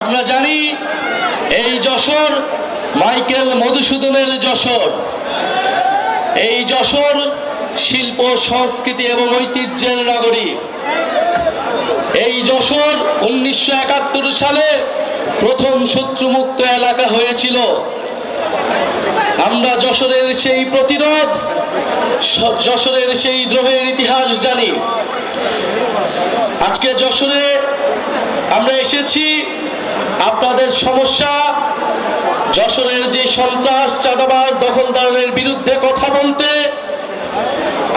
আমরা জানি এই যশোর মাইকেল মধুসূদনের যশোর। এই যশোর শিল্প সংস্কৃতি এবং ঐতিহ্যের নগরী। এই যশোর 1971 সালে প্রথম শত্রুমুক্ত এলাকা হয়েছিল। আমরা যশোরের সেই প্রতিরোধ, যশোরের সেই দ্রোহের ইতিহাস জানি। আজকে যশোরে আমরা এসেছি আপনাদের সমস্যা, যশোরের যে সন্ত্রাস, চাঁদাবাজ, দখলদারের বিরুদ্ধে কথা বলতে।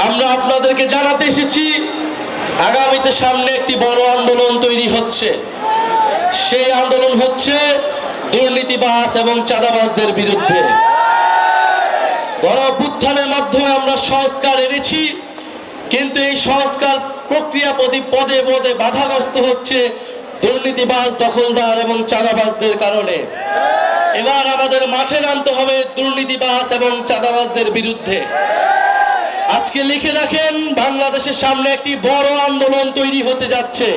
আমরা আপনাদেরকে জানাতে এসেছি আগামীতে সামনে একটি বড় আন্দোলন তৈরি হচ্ছে। সেই আন্দোলন হচ্ছে দুর্নীতিবাজ এবং চাঁদাবাজদের বিরুদ্ধে। গণঅভ্যুত্থানের মাধ্যমে আমরা সংস্কার এনেছি, কিন্তু এই সংস্কার প্রক্রিয়া পদে পদে বাধাগ্রস্ত হচ্ছে দুর্নীতিবাজ, দখলদার এবং চাঁদাবাজদের কারণে। এবার আমাদের মাঠে নামতে হবে দুর্নীতিবাজ এবং চাঁদাবাজদের বিরুদ্ধে। আজকে লিখে রাখেন, বাংলাদেশের সামনে একটি বড় আন্দোলন তৈরি হতে যাচ্ছে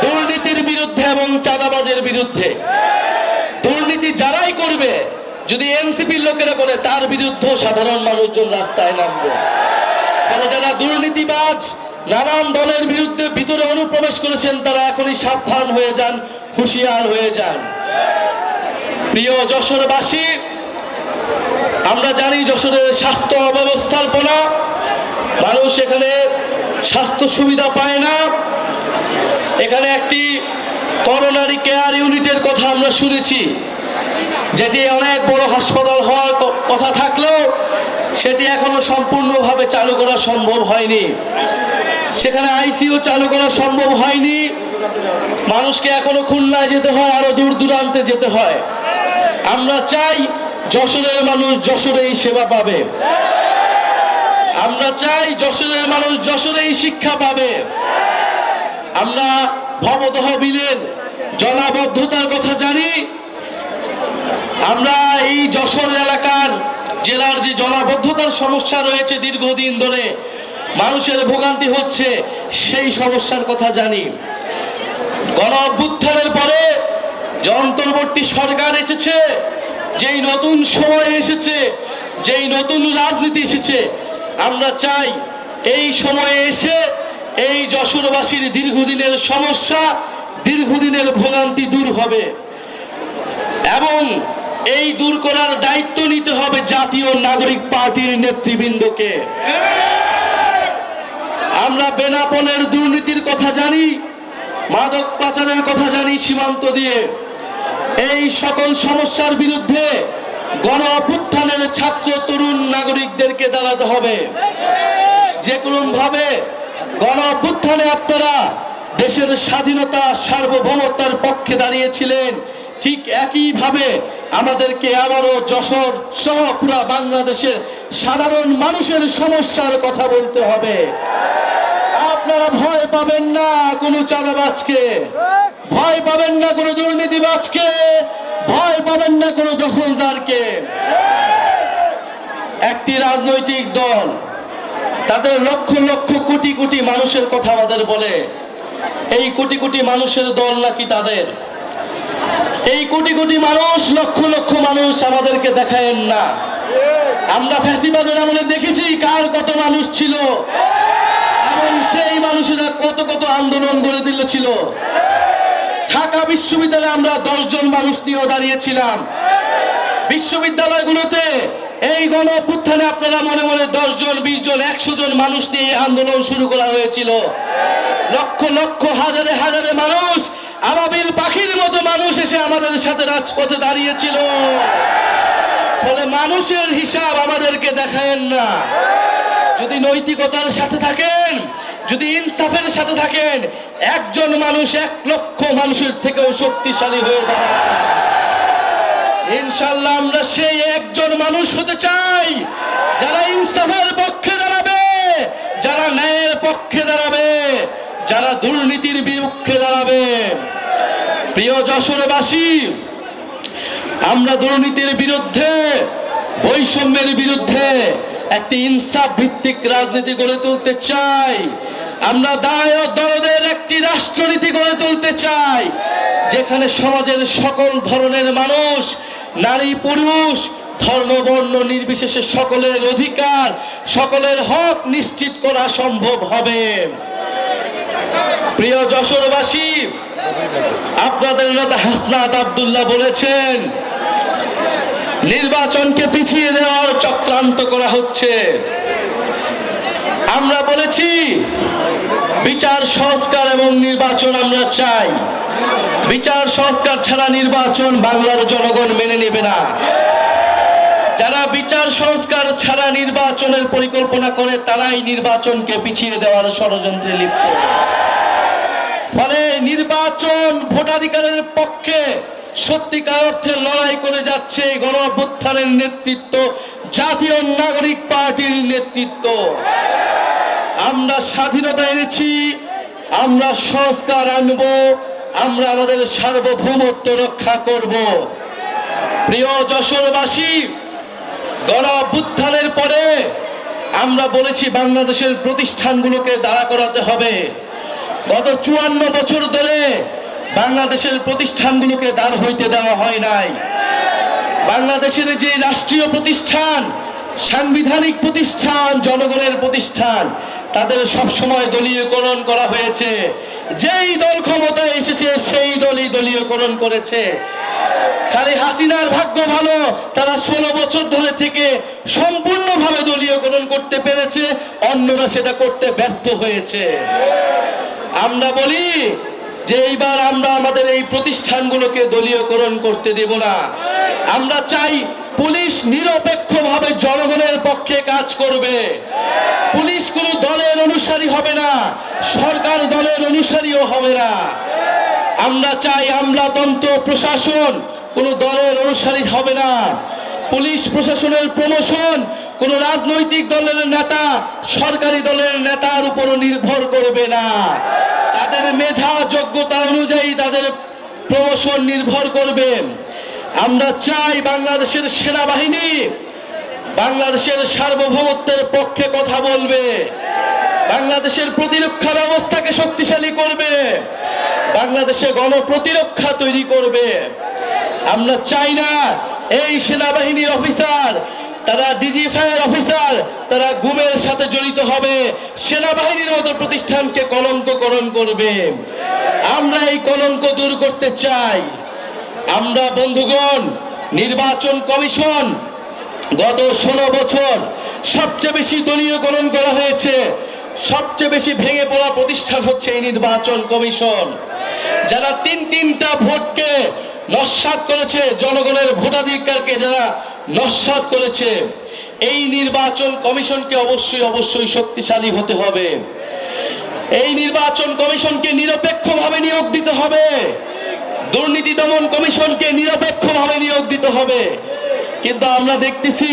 দুর্নীতির বিরুদ্ধে এবং চাঁদাবাজের বিরুদ্ধে। দুর্নীতি যারাই করবে, যদি এনসিপির লোকেরা করে, তার বিরুদ্ধে সাধারণ মানুষজন রাস্তায় নামবে। ফলে যারা দুর্নীতিবাজ, নানান দলের বিরুদ্ধে ভিতরে অনুপ্রবেশ করেছেন, তারা এখনই সাবধান হয়ে যান, হুঁশিয়ার হয়ে যান। প্রিয় যশোরবাসী, আমরা জানি যশোরের স্বাস্থ্য অব্যবস্থাপনা, মানুষ এখানে স্বাস্থ্য সুবিধা পায় না। এখানে একটি করোনারি কেয়ার ইউনিটের কথা আমরা শুনেছি, যেটি অনেক বড় হাসপাতাল হওয়ার কথা থাকলেও সেটি এখনো সম্পূর্ণভাবে চালু করা সম্ভব হয়নি। সেখানে আইসিইউ চালু করা সম্ভব হয়নি। মানুষকে এখনো খুলনায় যেতে হয়, আরো দূর দূরান্তে যেতে হয়। আমরা চাই যশোরের মানুষ যশোরেই সেবা পাবে। আমরা চাই যশোরের মানুষ যশোরেই শিক্ষা পাবে। আমরা ভবতহবিলের জলাবদ্ধতার কথা জানি। আমরা এই যশোর এলাকার জেলার যে জলাবদ্ধতার সমস্যা রয়েছে, দীর্ঘদিন ধরে মানুষের ভোগান্তি হচ্ছে, সেই সমস্যার কথা জানি। গণঅভ্যুত্থানের পরে যে অন্তর্বর্তী সরকার এসেছে, যেই নতুন সময় এসেছে, যেই নতুন রাজনীতি এসেছে, আমরা চাই এই সময়ে এসে এই যশোরবাসীর দীর্ঘদিনের সমস্যা, দীর্ঘদিনের ভোগান্তি দূর হবে এবং এই দূর করার দায়িত্ব নিতে হবে জাতীয় নাগরিক পার্টির নেতৃবৃন্দকে। আমরা বেনাপোলের দুর্নীতির কথা জানি, মাদক পাচারের কথা জানি সীমান্ত দিয়ে। এই সকল সমস্যার বিরুদ্ধে গণঅভ্যুত্থানের ছাত্র তরুণ নাগরিকদেরকে দাঁড়াতে হবে। যে কোনো ভাবে গণঅভ্যুত্থানে আপনারা দেশের স্বাধীনতা, সার্বভৌমতার পক্ষে দাঁড়িয়েছিলেন, ঠিক একইভাবে আমাদেরকে আবারও যশোর সহ পুরা বাংলাদেশের সাধারণ মানুষের সমস্যার কথা বলতে হবে। আপনারা ভয় পাবেন না কোনো চাঁদাবাজকে, ভয় পাবেন না কোনো দুর্নীতিবাজকে, ভয় পাবেন না কোনো দখলদারকে। একটি রাজনৈতিক দল তাদের লক্ষ লক্ষ কোটি কোটি মানুষের কথা আমাদের বলে, এই কোটি কোটি মানুষের দল নাকি তাদের? এই কোটি কোটি মানুষ, লক্ষ লক্ষ মানুষ আমাদেরকে দেখায়েন না। আমরা ফ্যাসিবাদের আমলে দেখেছি কার কত মানুষ ছিল এবং সেই মানুষেরা কত কত আন্দোলন গড়ে দিয়েছিল। ঢাকা বিশ্ববিদ্যালয়ে আমরা 10 জন মানুষ নিয়ে দাঁড়িয়েছিলাম। বিশ্ববিদ্যালয়গুলোতে এই গণঅভ্যুত্থানে আপনারা মনে মনে 10 জন, 20 জন, 100 জন মানুষ নিয়ে আন্দোলন শুরু করা হয়েছিল। লক্ষ লক্ষ, হাজারে হাজারে মানুষ, আবাবিল পাখির মতো মানুষ এসে আমাদের সাথে রাজপথে দাঁড়িয়েছিল। ফলে মানুষের হিসাব আমাদেরকে দেখায়েন না। যদি নৈতিকতার সাথে থাকেন, যদি ইনসাফের সাথে থাকেন, একজন মানুষ 1 লক্ষ মানুষের থেকেও শক্তিশালী হয়ে দাঁড়ায়। ইনশাআল্লাহ আমরা সেই একজন মানুষ হতে চাই, যারা ইনসাফের পক্ষে দাঁড়াবে, যারা ন্যায়ের পক্ষে দাঁড়াবে, যারা দুর্নীতির বিরুদ্ধে দাঁড়াবে। প্রিয় যশোরবাসী, আমরা দুর্নীতির বিরুদ্ধে, বৈষম্যের বিরুদ্ধে একটি ইনসাফ ভিত্তিক রাজনীতি গড়ে তুলতে চাই। আমরা দায় ও দরদের একটি রাষ্ট্রনীতি গড়ে তুলতে চাই। যেখানে সমাজের সকল ধরনের মানুষ, নারী পুরুষ, ধর্ম বর্ণ নির্বিশেষে সকলের অধিকার, সকলের হক নিশ্চিত করা সম্ভব হবে। প্রিয় যশোরবাসী, আপনাদের নেতা হাসনাত আব্দুল্লাহ বলেছেন নির্বাচনকে পিছিয়ে দেওয়ার চক্রান্ত করা হচ্ছে। আমরা বলেছি বিচার সংস্কার এবং নির্বাচন আমরা চাই। বিচার সংস্কার ছাড়া নির্বাচন বাংলার জনগণ মেনে নেবে না। যারা বিচার সংস্কার ছাড়া নির্বাচনের পরিকল্পনা করে তারাই নির্বাচনকে পিছিয়ে দেওয়ার ষড়যন্ত্রে লিপ্ত। ফলে নির্বাচন ভোটাধিকারের পক্ষে সত্যিকার অর্থে লড়াই করে যাচ্ছে গণ অভ্যুত্থানের নেতৃত্ব, জাতীয় নাগরিক পার্টির নেতৃত্ব। আমরা স্বাধীনতা এনেছি, আমরা সংস্কার আনব, আমরা আমাদের সার্বভৌমত্ব রক্ষা করব। প্রিয় যশোরবাসী, গণ অভ্যুত্থানের পরে আমরা বলেছি বাংলাদেশের প্রতিষ্ঠানগুলোকে দাঁড়া করাতে হবে। গত 54 বছর ধরে বাংলাদেশের প্রতিষ্ঠানগুলোকে দাঁড় হইতে দেওয়া হয় নাই। বাংলাদেশের যে রাষ্ট্রীয় প্রতিষ্ঠান, সাংবিধানিক প্রতিষ্ঠান, জনগণের প্রতিষ্ঠান, তাদের সবসময় দলীয়করণ করা হয়েছে। যেই দল ক্ষমতায় এসেছে সেই দলই দলীয়করণ করেছে। খালি হাসিনার ভাগ্য ভালো, তারা 16 বছর ধরে থেকে সম্পূর্ণভাবে দলীয়করণ করতে পেরেছে, অন্যরা সেটা করতে ব্যর্থ হয়েছে। আমরা বলি যে এইবার আমরা আমাদের এই প্রতিষ্ঠানগুলোকে দলীয়করণ করতে দেব না। আমরা চাই পুলিশ নিরপেক্ষভাবে জনগণের পক্ষে কাজ করবে। পুলিশ কোনো দলের অনুসারী হবে না, সরকার দলের অনুসারীও হবে না। আমরা চাই আমলাতন্ত্র প্রশাসন কোনো দলের অনুসারী হবে না। পুলিশ প্রশাসনের প্রমোশন কোনো রাজনৈতিক দলের নেতা, সরকারি দলের নেতার উপর নির্ভর করবে না। তাদের মেধা যোগ্যতা অনুযায়ী তাদের প্রমোশন নির্ভর করবে। আমরা চাই বাংলাদেশের সেনাবাহিনী বাংলাদেশের সার্বভৌমত্বের পক্ষে কথা বলবে, বাংলাদেশের প্রতিরক্ষা ব্যবস্থাকে শক্তিশালী করবে, বাংলাদেশে গণপ্রতিরক্ষা তৈরি করবে। আমরা চাই না এই সেনাবাহিনীর অফিসার, তারা ডিজিএফআই অফিসার, তারা গুমের সাথে জড়িত হবে, সেনাবাহিনীর মতো প্রতিষ্ঠানকে কলঙ্ককরণ করবে। আমরা এই কলঙ্ক দূর করতে চাই। আমরা বন্ধুগণ, নির্বাচন কমিশন গত 16 বছর সবচেয়ে বেশি দলীয়করণ করা হয়েছে। সবচেয়ে বেশি ভেঙে পড়া প্রতিষ্ঠান হচ্ছে এই নির্বাচন কমিশন। যারা তিনটা ভোটকে নস্যাৎ করেছে, জনগণের ভোটাধিকারকে যারা নস্যাৎ করেছে, এই নির্বাচন কমিশনকে অবশ্যই শক্তিশালী হতে হবে। এই নির্বাচন কমিশনকে নিরপেক্ষভাবে নিয়োগ দিতে হবে। দুর্নীতি দমন কমিশনকে নিরপেক্ষভাবে নিয়োগ দিতে হবে। কিন্তু আমরা দেখতেছি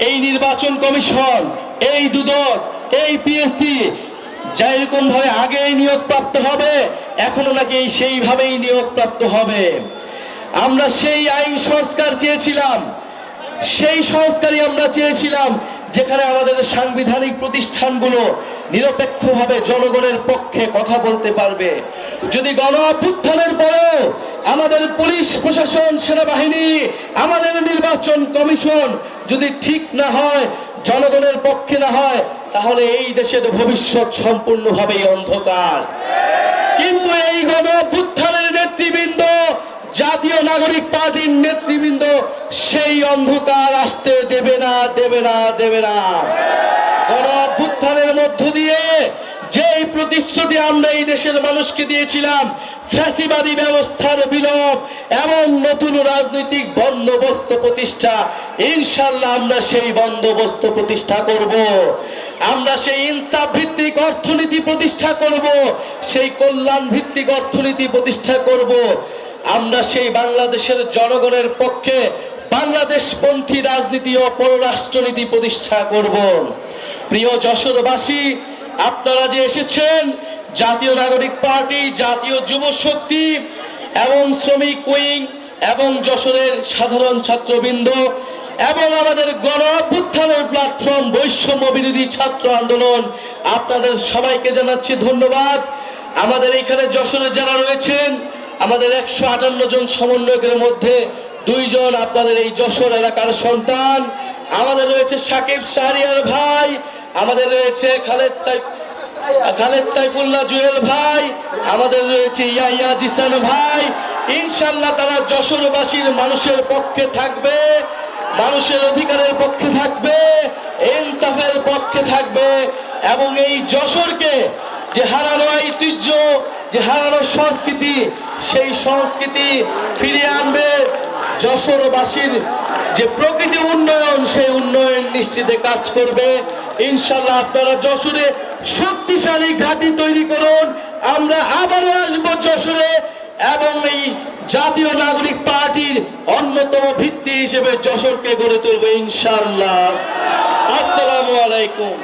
এই নির্বাচন কমিশন, এই দুদক, এই পিএসসি যেরকম ভাবে আগে নিয়োগ প্রাপ্ত হবে, এখনো নাকি সেইভাবেই নিয়োগ প্রাপ্ত হবে। আমরা সেই আইন সংস্কার চেয়েছিলাম, সেই সংস্কারই আমরা চেয়েছিলাম যেখানে আমাদের সাংবিধানিক প্রতিষ্ঠানগুলো নিরপেক্ষভাবে জনগণের পক্ষে কথা বলতে পারবে। যদি গণ অভ্যুত্থানের পরেও আমাদের পুলিশ প্রশাসন, সেনাবাহিনী, আমাদের নির্বাচন কমিশন যদি ঠিক না হয়, জনগণের পক্ষে না হয়, তাহলে এই দেশের ভবিষ্যৎ সম্পূর্ণভাবেই অন্ধকার। কিন্তু এই গণ অভ্যুত্থানের নেতৃবৃন্দ, জাতীয় নাগরিক পার্টির নেতৃবৃন্দ সেই অন্ধকার আসতে দেবে না। গণ অভ্যুত্থানের মধ্য দিয়ে যেই প্রতিশ্রুতি আমরা এই দেশের মানুষকে দিয়েছিলাম, ফ্যাসিবাদী ব্যবস্থার বিলোপ এবং নতুন রাজনৈতিক বন্দোবস্ত প্রতিষ্ঠা, ইনশাআল্লাহ আমরা সেই বন্দোবস্ত প্রতিষ্ঠা করব। আমরা সেই ইনসাফ ভিত্তিক অর্থনীতি প্রতিষ্ঠা করব, সেই কল্যাণ ভিত্তিক অর্থনীতি প্রতিষ্ঠা করব। আমরা সেই বাংলাদেশের জনগণের পক্ষে বাংলাদেশপন্থী রাজনীতি ও পররাষ্ট্রনীতি প্রতিষ্ঠা করব। প্রিয় যশোরবাসী, আপনারা যে এসেছেন, জাতীয় নাগরিক পার্টি, জাতীয় যুব শক্তি এবং শ্রমিক উইং এবং যশোরের সাধারণ ছাত্রবৃন্দ এবং আমাদের গণ অভ্যুত্থানের প্ল্যাটফর্ম বৈষম্য বিরোধী ছাত্র আন্দোলন, আপনাদের সবাইকে জানাচ্ছি ধন্যবাদ। আমাদের এখানে যশোরে যারা রয়েছেন, আমাদের 158 জন সমন্বয়কের মধ্যে 2 জন আপনাদের এই যশোর এলাকার সন্তান। আমাদের রয়েছে সাকিব শাহরিয়ার ভাই, আমাদের রয়েছে খালেদ সাইফুল্লাহ জুয়েল ভাই, আমাদের রয়েছে ইয়াহিয়া জিসান ভাই। ইনশাআল্লাহ তারা যশোরবাসীর মানুষের পক্ষে থাকবে, মানুষের অধিকারের পক্ষে থাকবে, ইনসাফের পক্ষে থাকবে এবং এই যশোরকে যে হারানো ঐতিহ্য, যে হারানো সংস্কৃতি, সেই সংস্কৃতি ফিরিয়ে আনবে। যশোরবাসীর যে প্রকৃতি উন্নয়ন, সেই উন্নয়ন নিশ্চিতে কাজ করবে। ইনশাআল্লাহ আপনারা যশোরে শক্তিশালী ঘাঁটি তৈরি করুন। আমরা আবারও আসবো যশোরে এবং এই জাতীয় নাগরিক পার্টির অন্যতম ভিত্তি হিসেবে যশোরকে গড়ে তুলবো ইনশাআল্লাহ। আসসালামু আলাইকুম।